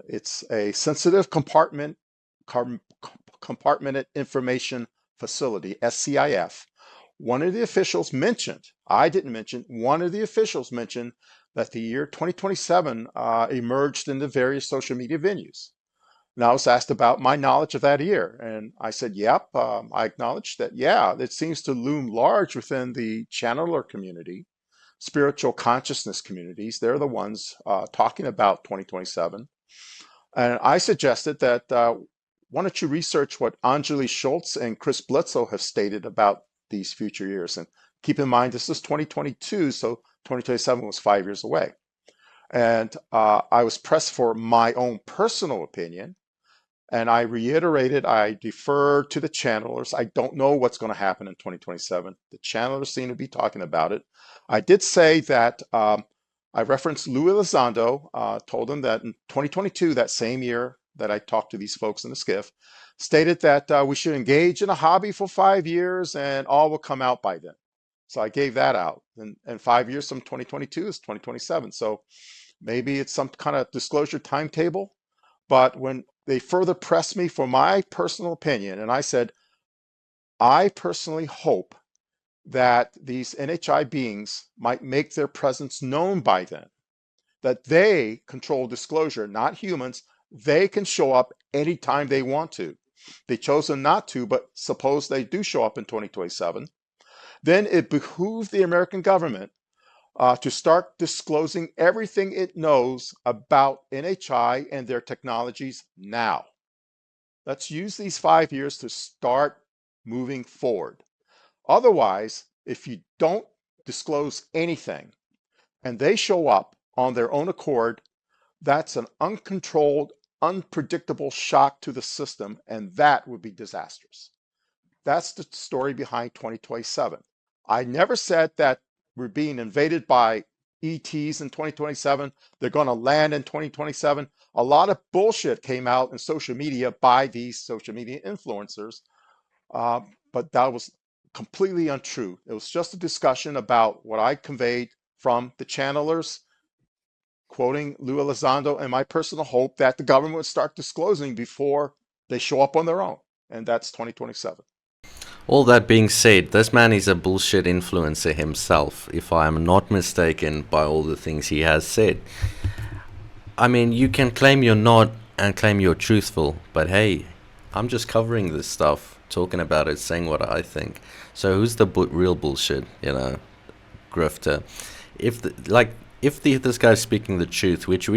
It's a sensitive compartmented information facility, SCIF. One of the officials mentioned, I didn't mention, one of the officials mentioned that the year 2027 emerged in the various social media venues. And I was asked about my knowledge of that year. And I said, yep, I acknowledged that, yeah, it seems to loom large within the channeler community, spiritual consciousness communities. They're the ones talking about 2027. And I suggested that why don't you research what Anjali Schultz and Chris Bledsoe have stated about these future years? And keep in mind, this is 2022, so 2027 was 5 years away. And I was pressed for my own personal opinion. And I reiterated, I defer to the channelers. I don't know what's going to happen in 2027. The channelers seem to be talking about it. I did say that I referenced Louis Elizondo, told him that in 2022, that same year that I talked to these folks in the skiff, stated that we should engage in a hobby for 5 years and all will come out by then. So I gave that out. And 5 years from 2022 is 2027. So maybe it's some kind of disclosure timetable. But when they further pressed me for my personal opinion, and I said, I personally hope that these NHI beings might make their presence known by then, that they control disclosure, not humans. They can show up anytime they want to. They chosen not to, but suppose they do show up in 2027, then it behooves the American government to start disclosing everything it knows about NHI and their technologies now. Let's use these 5 years to start moving forward. Otherwise, if you don't disclose anything and they show up on their own accord, that's an uncontrolled, unpredictable shock to the system, and that would be disastrous. That's the story behind 2027. I never said that we're being invaded by ETs in 2027. They're going to land in 2027. A lot of bullshit came out in social media by these social media influencers, but that was completely untrue. It was just a discussion about what I conveyed from the channelers, quoting Lou Elizondo, and my personal hope that the government would start disclosing before they show up on their own, and that's 2027. All that being said, this man is a bullshit influencer himself, if I am not mistaken by all the things he has said. I mean, you can claim you're not and claim you're truthful, but hey, I'm just covering this stuff, talking about it, saying what I think. So who's the real bullshit, grifter? If this guy's speaking the truth, which we